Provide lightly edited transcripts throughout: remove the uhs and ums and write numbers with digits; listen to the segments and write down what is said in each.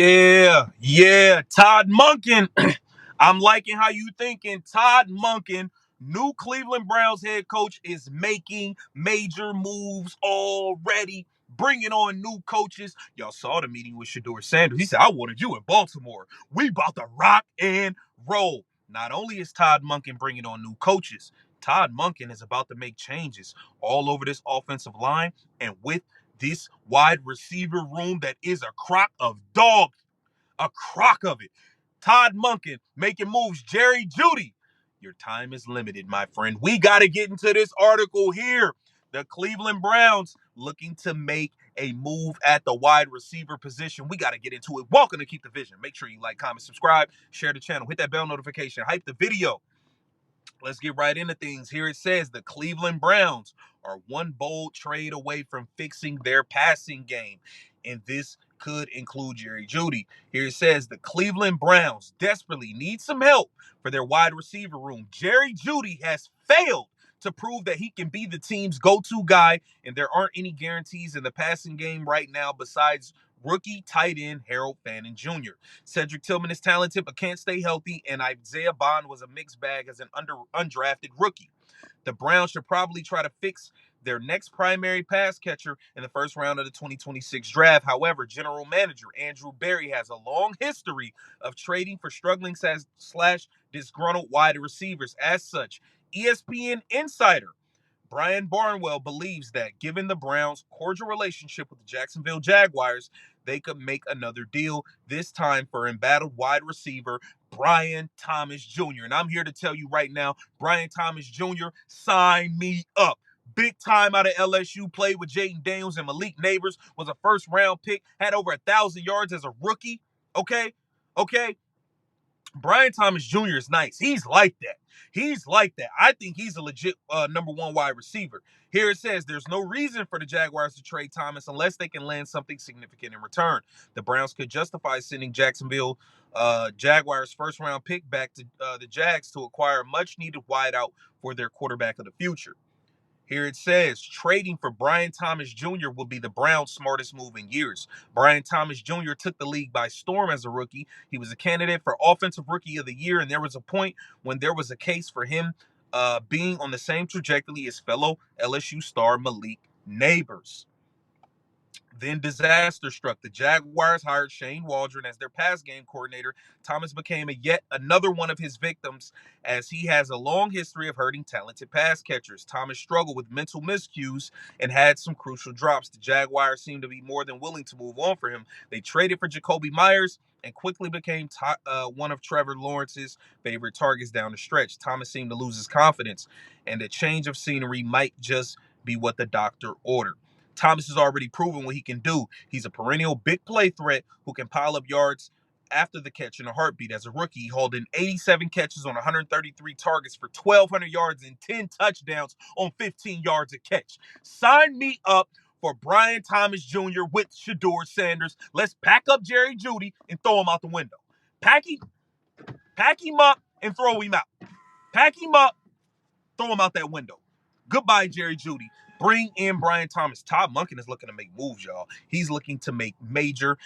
Yeah. Todd Monken. I'm liking how you thinking. Todd Monken, new Cleveland Browns head coach, is making major moves already, bringing on new coaches. Y'all saw the meeting with Shedeur Sanders. He said, I wanted you in Baltimore. We about to rock and roll. Not only is Todd Monken bringing on new coaches, Todd Monken is about to make changes all over this offensive line and with this wide receiver room that is a crock of dog. A crock of it. Todd Monken making moves. Judy. Your time is limited, my friend. We got to get into this article here. The Cleveland Browns looking to make a move at the wide receiver position. We got to get into it. Welcome to Keep the Vision. Make sure you like, comment, subscribe, share the channel, hit that bell notification, hype the video. Let's get right into things. Here it says the Cleveland Browns are one bold trade away from fixing their passing game. And this could include Judy. Here it says the Cleveland Browns desperately need some help for their wide receiver room. Judy has failed to prove that he can be the team's go-to guy, and there aren't any guarantees in the passing game right now besides rookie tight end Harold Fannin Jr. Cedric Tillman is talented but can't stay healthy, and Isaiah Bond was a mixed bag as an undrafted rookie. The Browns should probably try to fix their next primary pass catcher in the first round of the 2026 draft. However, general manager Andrew Berry has a long history of trading for struggling slash disgruntled wide receivers. As such, ESPN insider Brian Barnwell believes that given the Browns' cordial relationship with the Jacksonville Jaguars, they could make another deal, this time for embattled wide receiver Brian Thomas Jr. And I'm here to tell you right now, Brian Thomas Jr., sign me up. Big time out of LSU, played with Jaden Daniels and Malik Neighbors, was a first-round pick, had over 1,000 yards as a rookie. Okay? Brian Thomas Jr. is nice. He's like that. I think he's a legit number one wide receiver. Here it says there's no reason for the Jaguars to trade Thomas unless they can land something significant in return. The Browns could justify sending Jacksonville Jaguars first-round pick back to the Jags to acquire a much-needed wideout for their quarterback of the future. Here it says, trading for Brian Thomas Jr. will be the Browns' smartest move in years. Brian Thomas Jr. took the league by storm as a rookie. He was a candidate for Offensive Rookie of the Year, and there was a point when there was a case for him being on the same trajectory as fellow LSU star Malik Neighbors. Then disaster struck. The Jaguars hired Shane Waldron as their pass game coordinator. Thomas became yet another one of his victims as he has a long history of hurting talented pass catchers. Thomas struggled with mental miscues and had some crucial drops. The Jaguars seemed to be more than willing to move on for him. They traded for Jacoby Myers and quickly became one of Trevor Lawrence's favorite targets down the stretch. Thomas seemed to lose his confidence, and a change of scenery might just be what the doctor ordered. Thomas has already proven what he can do. He's a perennial big play threat who can pile up yards after the catch in a heartbeat. As a rookie, he hauled in 87 catches on 133 targets for 1,200 yards and 10 touchdowns on 15 yards a catch. Sign me up for Brian Thomas Jr. with Shedeur Sanders. Let's pack up Judy and throw him out the window. Pack him up and throw him out. Pack him up, throw him out that window. Goodbye, Judy. Bring in Brian Thomas. Todd Monken is looking to make moves, y'all. He's looking to make major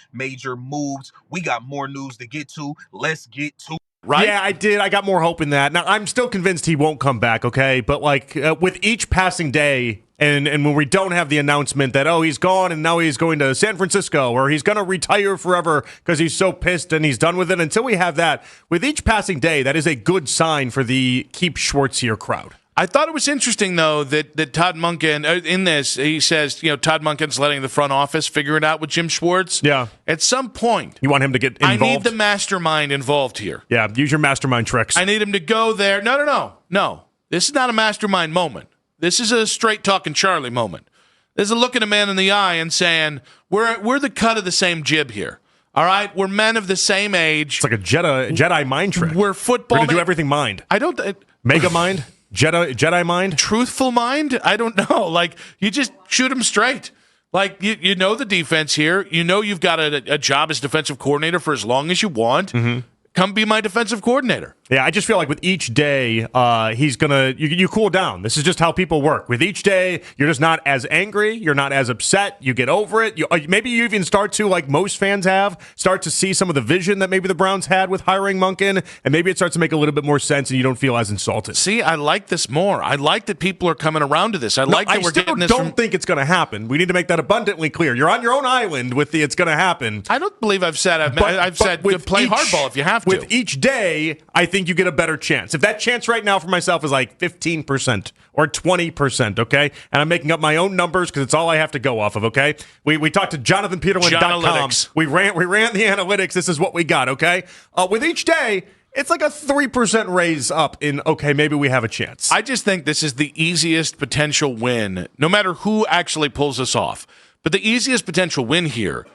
moves. We got more news to get to. Let's get to it. Right? Yeah, I did. I got more hope in that. Now, I'm still convinced he won't come back, okay? But, with each passing day, and when we don't have the announcement that, oh, he's gone and now he's going to San Francisco or he's going to retire forever because he's so pissed and he's done with it, until we have that, with each passing day, that is a good sign for the Keep Schwartz here crowd. I thought it was interesting, though, that Todd Monken, in this, he says, Todd Monken's letting the front office figure it out with Jim Schwartz. Yeah. At some point, you want him to get involved? I need the mastermind involved here. Yeah, use your mastermind tricks. I need him to go there. No. This is not a mastermind moment. This is a straight-talking Charlie moment. This is a looking a man in the eye and saying, we're the cut of the same jib here. All right? We're men of the same age. It's like a Jedi mind trick. We're football. We're going to do everything mind. I don't... Mega mind? Jedi mind? Truthful mind? I don't know. You just shoot him straight. You know the defense here. You know you've got a job as defensive coordinator for as long as you want. Mm-hmm. come be my defensive coordinator. Yeah, I just feel like with each day, he's gonna you cool down. This is just how people work. With each day, you're just not as angry. You're not as upset. You get over it. Maybe you even start to, like most fans have, start to see some of the vision that maybe the Browns had with hiring Monken, and maybe it starts to make a little bit more sense, and you don't feel as insulted. See, I like this more. I like that people are coming around to this. I like that we're getting this. I don't think it's going to happen. We need to make that abundantly clear. You're on your own island with the "it's going to happen." I don't believe I've said. I've said play hardball if you have to. With each day, I think you get a better chance. If that chance right now for myself is like 15% or 20%, okay? And I'm making up my own numbers because it's all I have to go off of, okay? We talked to JonathanPeterlin.com. We ran the analytics. This is what we got, okay? With each day, it's like a 3% raise up in, okay, maybe we have a chance. I just think this is the easiest potential win, no matter who actually pulls this off. But the easiest potential win here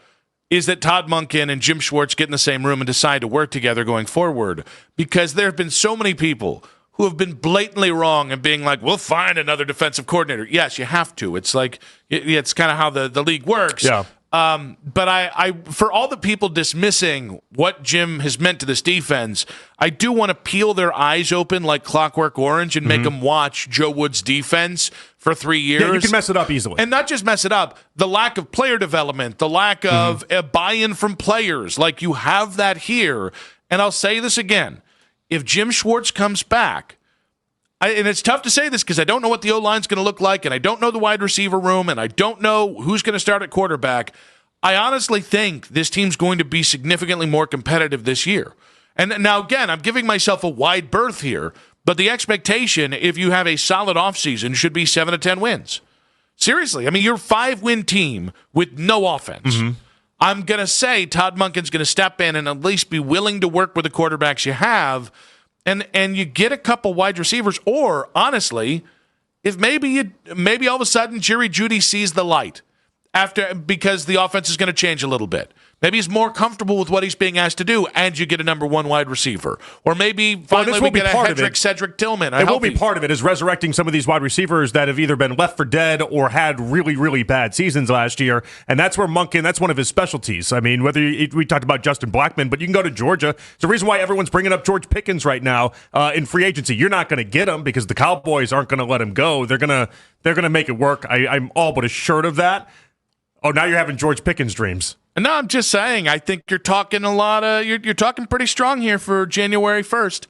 is that Todd Monken and Jim Schwartz get in the same room and decide to work together going forward, because there have been so many people who have been blatantly wrong and being like, we'll find another defensive coordinator. Yes, you have to. It's like, it's kind of how the league works. Yeah. But I, for all the people dismissing what Jim has meant to this defense, I do want to peel their eyes open like Clockwork Orange and make them watch Joe Woods' defense for 3 years. Yeah, you can mess it up easily. And not just mess it up, the lack of player development, the lack of a buy-in from players. Like, you have that here. And I'll say this again. If Jim Schwartz comes back, and it's tough to say this because I don't know what the O-line's going to look like, and I don't know the wide receiver room, and I don't know who's going to start at quarterback. I honestly think this team's going to be significantly more competitive this year. And now, again, I'm giving myself a wide berth here, but the expectation, if you have a solid offseason, should be 7 to 10 wins. Seriously. I mean, you're a 5-win team with no offense. I'm going to say Todd Monken's going to step in and at least be willing to work with the quarterbacks you have, and you get a couple wide receivers, or honestly, if maybe all of a sudden Jeudy sees the light because the offense is going to change a little bit. Maybe he's more comfortable with what he's being asked to do, and you get a number one wide receiver. Or maybe finally we get a Cedric Tillman. It will be part of it, is resurrecting some of these wide receivers that have either been left for dead or had really, really bad seasons last year. And that's where Monken, that's one of his specialties. I mean, we talked about Justin Blackmon, but you can go to Georgia. It's the reason why everyone's bringing up George Pickens right now in free agency. You're not going to get him because the Cowboys aren't going to let him go. They're going to make it work. I'm all but assured of that. Oh, now you're having George Pickens dreams. No, I'm just saying, I think you're talking a lot of, you're talking pretty strong here for January 1st.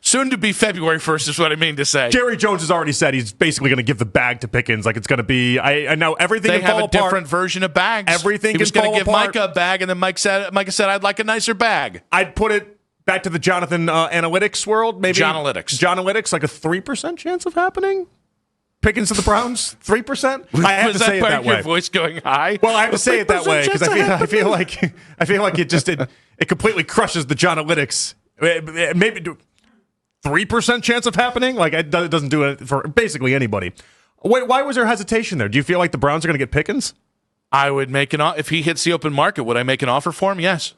Soon to be February 1st is what I mean to say. Jerry Jones has already said he's basically going to give the bag to Pickens. Like, it's going to be, I know everything they can fall have a apart. different version of bags. Everything he was can going fall to give apart. Micah a bag, and then Micah said, I'd like a nicer bag. I'd put it back to the Jonathan analytics world. Maybe Jonalytics, like a 3% chance of happening. Pickens to the Browns, 3%. I have to say it that way. Your voice going high? Well, I have to say it that way because I feel like it completely crushes the Jonalytics. Maybe 3% chance of happening. Like, it doesn't do it for basically anybody. Wait, why was there hesitation there? Do you feel like the Browns are going to get Pickens? I would make an offer if he hits the open market. Would I make an offer for him? Yes.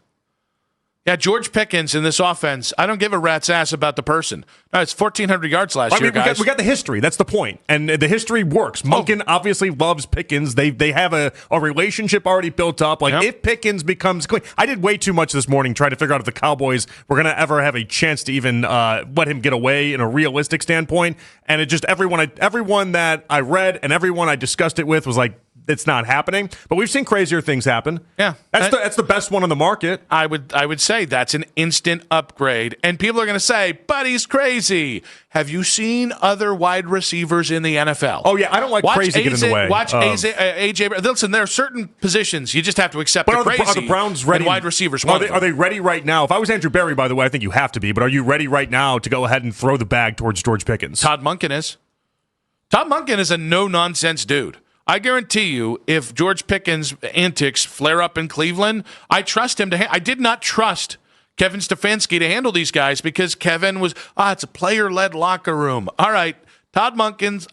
Yeah, George Pickens in this offense, I don't give a rat's ass about the person. No, it's 1,400 yards last year, guys. We got the history. That's the point. And the history works. Monken obviously loves Pickens. They have a relationship already built up. Like, if Pickens becomes clean. I did way too much this morning trying to figure out if the Cowboys were going to ever have a chance to even let him get away in a realistic standpoint. And it just, everyone that I read and everyone I discussed it with was like, it's not happening, but we've seen crazier things happen. Yeah, that's the best one on the market. I would say that's an instant upgrade, and people are going to say, "But he's crazy." Have you seen other wide receivers in the NFL? Oh yeah, I don't like crazy get in the way. Watch AJ. Listen, there are certain positions you just have to accept. Are the Browns ready? And wide receivers. Are they ready right now? If I was Andrew Berry, by the way, I think you have to be. But are you ready right now to go ahead and throw the bag towards George Pickens? Todd Monken is. Todd Monken is a no nonsense dude. I guarantee you, if George Pickens' antics flare up in Cleveland, I trust him to. I did not trust Kevin Stefanski to handle these guys because Kevin was, it's a player-led locker room. All right, Todd Monken's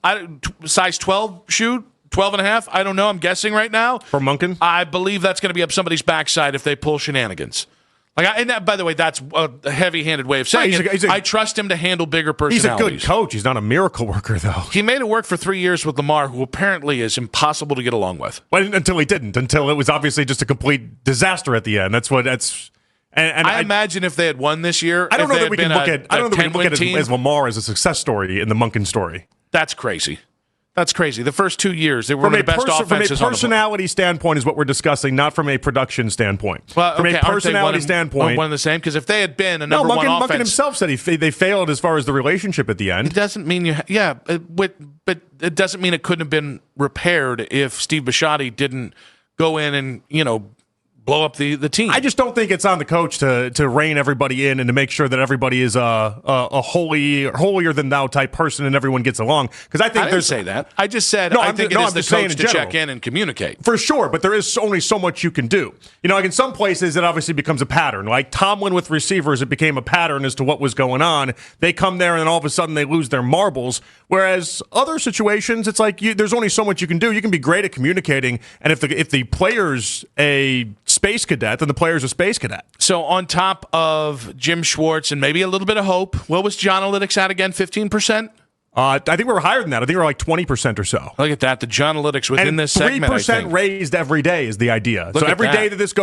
size 12 shoe, 12 and a half. I don't know. I'm guessing right now. For Monken? I believe that's going to be up somebody's backside if they pull shenanigans. By the way, that's a heavy-handed way of saying it. I trust him to handle bigger personalities. He's a good coach. He's not a miracle worker, though. He made it work for 3 years with Lamar, who apparently is impossible to get along with. Well, until he didn't. Until it was obviously just a complete disaster at the end. And I imagine if they had won this year, I don't if know they that had we can been look a- at. I don't a know that we can look 10-win at team, as Lamar as a success story in the Monken story. That's crazy. That's crazy. The first 2 years, they were one of the best offenses from a on the board. personality standpoint is what we're discussing, not from a production standpoint. Well, from okay, a personality standpoint, one and the same. Because if they had been a no, number one Monken offense, himself said they failed as far as the relationship at the end. it doesn't mean but it doesn't mean it couldn't have been repaired if Steve Bisciotti didn't go in and blow up the team. I just don't think it's on the coach to rein everybody in and to make sure that everybody is a holier than thou type person and everyone gets along. Because I think I didn't say that. I just said I think it is the coach to check in and communicate. For sure, but there is only so much you can do. Like in some places, it obviously becomes a pattern. Like Tomlin with receivers, it became a pattern as to what was going on. They come there and then all of a sudden they lose their marbles. Whereas other situations, it's like there's only so much you can do. You can be great at communicating, and if the player's a space cadet, then the player's a space cadet. So on top of Jim Schwartz and maybe a little bit of hope, what was John Analytics at again? 15%? I think we were higher than that. I think we were like 20% or so. Look at that. The John Analytics within and this segment, 3% raised every day is the idea. Look so at every that. day that this goes